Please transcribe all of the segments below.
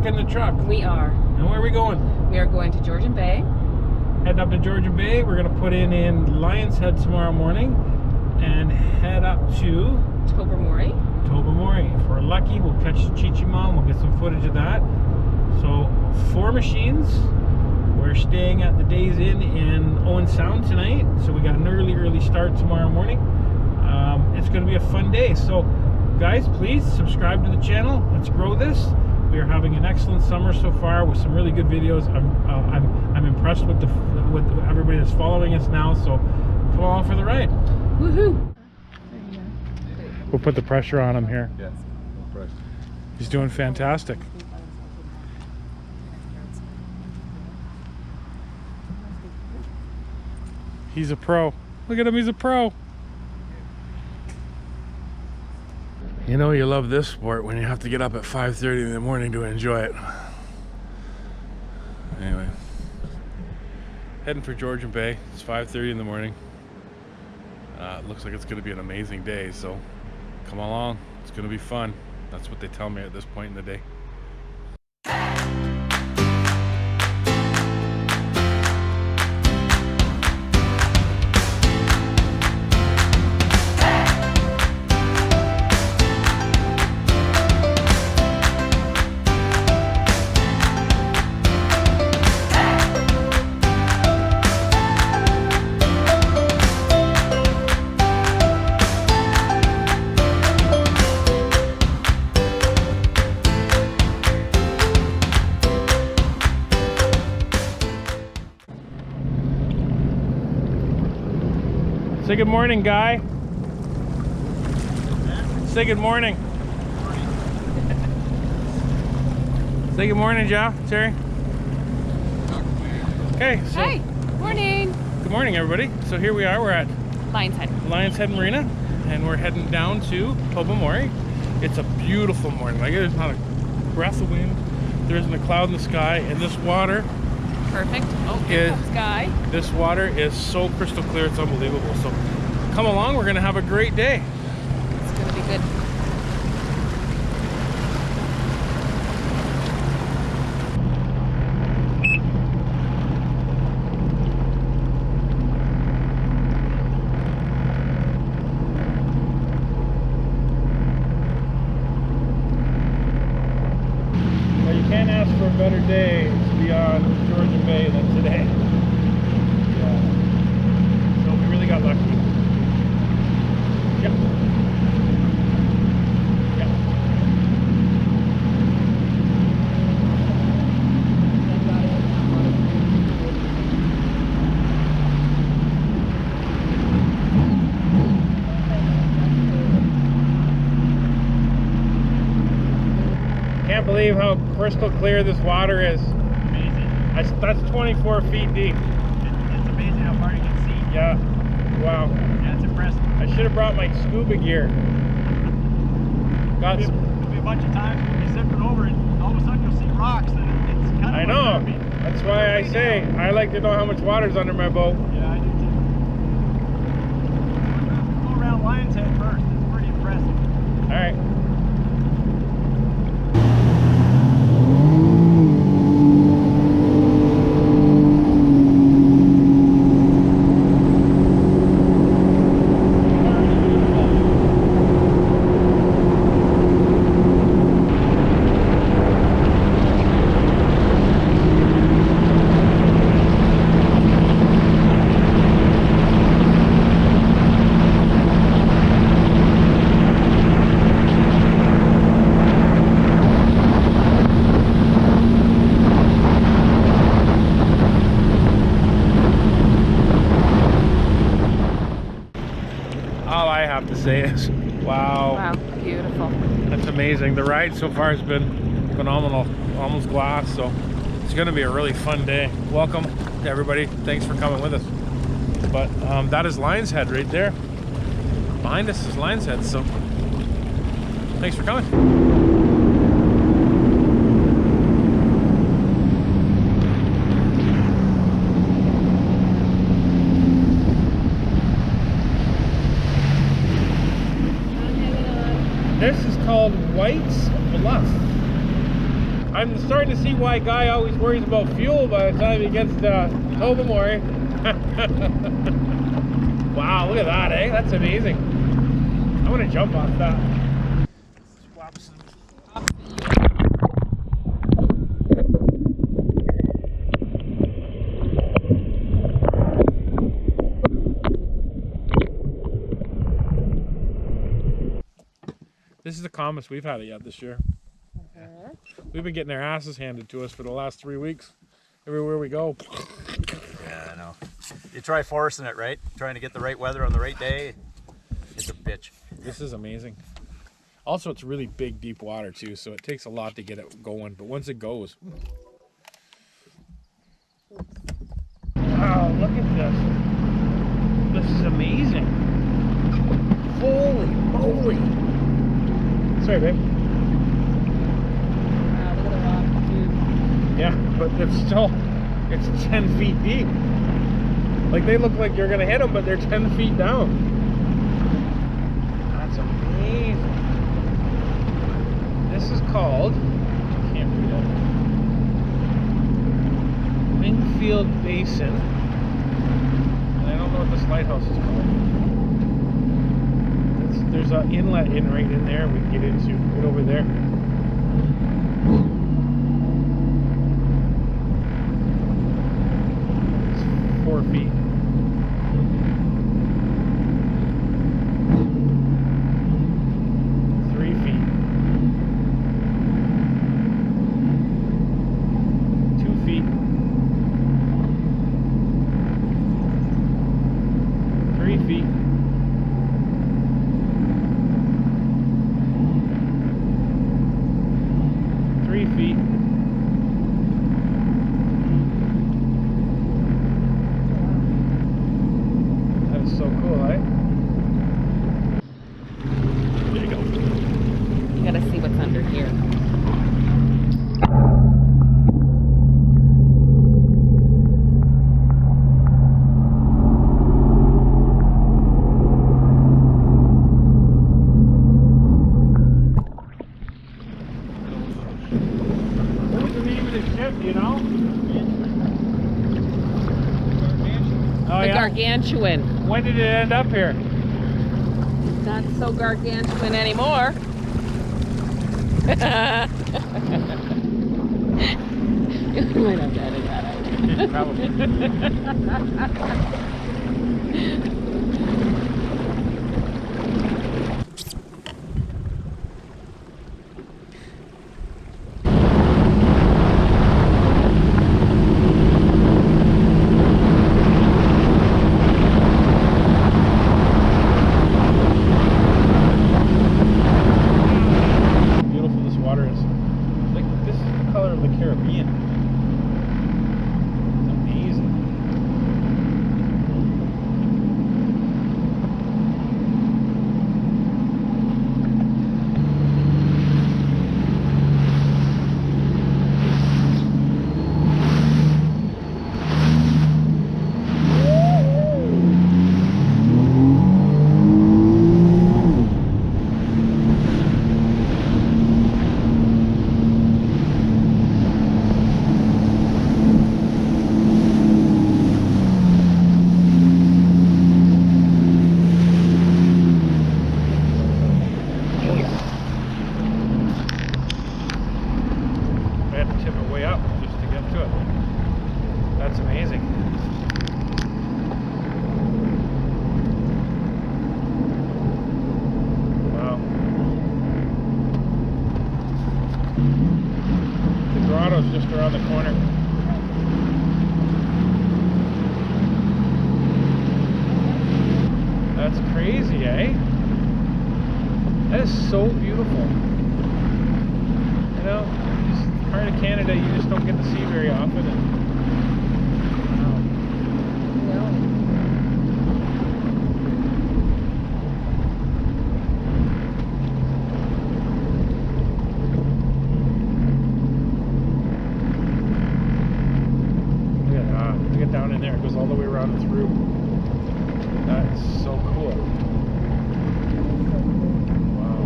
back in the truck. We are. And where are we going? We are going to Georgian Bay. Heading up to Georgian Bay. We're going to put in Lion's Head tomorrow morning and head up to Tobermory. If we're lucky, we'll catch Chichimam. We'll get some footage of that. So 4 machines. We're staying at the Days Inn in Owen Sound tonight. So we got an early start tomorrow morning. It's going to be a fun day. So guys, please subscribe to the channel. Let's grow this. We are having an excellent summer so far with some really good videos. I'm impressed with everybody that's following us now. So come along for the ride. Woohoo! We'll put the pressure on him here. Yes, no pressure. He's doing fantastic. He's a pro. Look at him, he's a pro. You know you love this sport when you have to get up at 5:30 in the morning to enjoy it. Anyway, heading for Georgian Bay. It's 5:30 in the morning. It looks like it's going to be an amazing day, so come along. It's going to be fun. That's what they tell me at this point in the day. Say good morning, Guy. Say good morning. Say good morning, Jeff, Terry. Okay, so Hi. Morning. good morning, everybody. So here we are. We're at Lion's Head Marina, and we're heading down to Tobermory. It's a beautiful morning. Like, there's not a breath of wind. There isn't a cloud in the sky, and this water. Perfect. Oh, here comes Guy. This water is so crystal clear, it's unbelievable. So come along, we're gonna have a great day. It's gonna be good. Well, you can't ask for a better day to be on Georgian Bay than today. Yeah. So we really got lucky. Yep. Yep. Can't believe how crystal clear this water is. Amazing. That's 24 feet deep. It's amazing how far you can see. Yeah. Wow. Yeah, it's impressive. I should have brought my scuba gear. Got There'll be a bunch of times we'll be zipping over and all of a sudden you'll see rocks and it's kind of I know. That's why I say I like to know how much water's under my boat. Yeah, I do too. We'll go around Lion's Head first. It's pretty impressive. All right. All I have to say is, wow. Wow, beautiful. That's amazing. The ride so far has been phenomenal. Almost glass, so it's going to be a really fun day. Welcome to everybody. Thanks for coming with us. But that is Lion's Head right there. Behind us is Lion's Head, so thanks for coming. This is called White's Bluff. I'm starting to see why Guy always worries about fuel by the time he gets to Tobermory. Wow, look at that, eh? That's amazing. I want to jump off that. Swap some. This is the calmest we've had it yet this year. We've been getting our asses handed to us for the last 3 weeks. Everywhere we go. Yeah, I know. You try forcing it, right? Trying to get the right weather on the right day. It's a bitch. This is amazing. Also, it's really big, deep water too, so it takes a lot to get it going. But once it goes, wow! Look at this. This is amazing. Holy moly! Sorry, babe. Wow, look at the rock, dude. Yeah, but it's 10 feet deep. Like they look like you're gonna hit them, but they're 10 feet down. That's amazing. This is called, I can't read it, Wingfield Basin. And I don't know what this lighthouse is called. There's an inlet right in there we can get into, right over there. It's 4 feet. Gargantuan. When did it end up here? It's not so gargantuan anymore. You might have to edit that out. Probably. Grotto's just around the corner. That's crazy, eh? That is so beautiful. You know, this part of Canada you just don't get to see very often. And, down in there, it goes all the way around and through. That is so cool. Wow.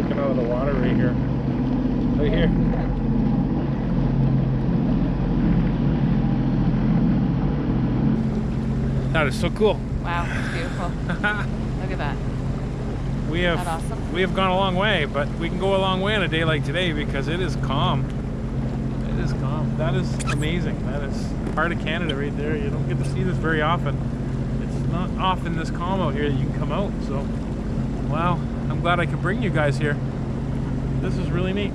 poking out of the water right here. Right here. That is so cool. Wow, it's beautiful. Look at that. We Isn't that awesome? have gone a long way, but we can go a long way on a day like today because it is calm. It is calm. That is amazing. That is part of Canada right there. You don't get to see this very often. It's not often this calm out here that you can come out. So, wow, I'm glad I could bring you guys here. This is really neat.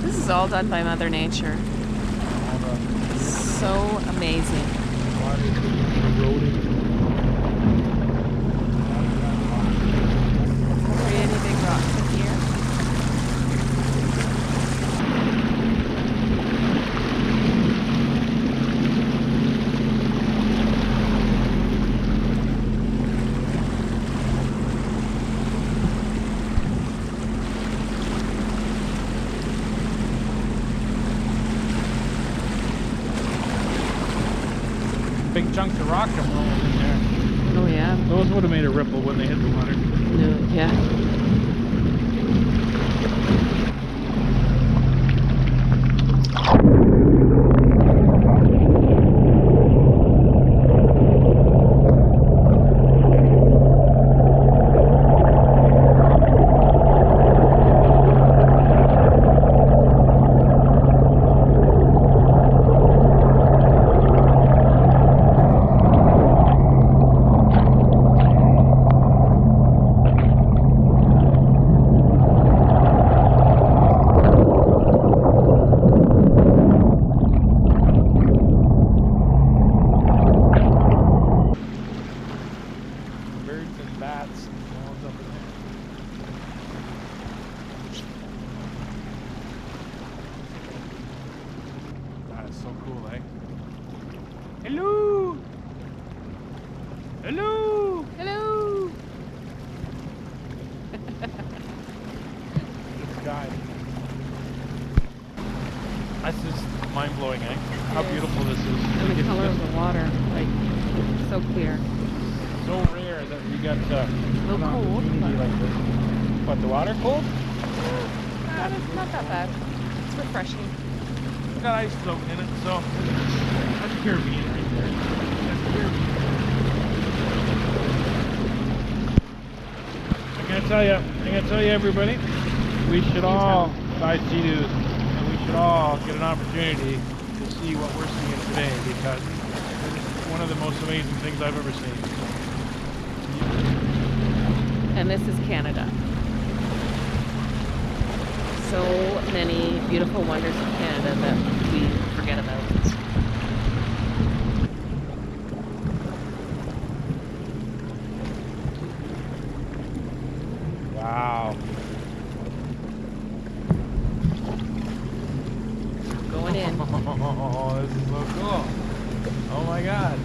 This is all done by Mother Nature. So amazing. Pretty big rocks in here. Big chunks of rock come rolling in there. Oh yeah. Those would have made a ripple when they hit the water. No, yeah. Birds and bats and all up in there. That is so cool, eh? Hello! Hello! Hello. Good sky. That's just mind-blowing, eh? How It is. beautiful this is. And Like, the it's color of just the water, like, so clear. so rare that we got little an cold, opportunity but- like this. What, the water cold? It's not that bad. It's refreshing. It's got ice floating in it, so that's Caribbean right there. That's Caribbean. I'm gonna tell you, everybody, we should all buy Sea-Doos, and we should all get an opportunity to see what we're seeing today because it's one of the most amazing things I've ever seen. And this is Canada. So many beautiful wonders of Canada that we forget about. Wow. Going in. Oh, this is so cool. Oh my God.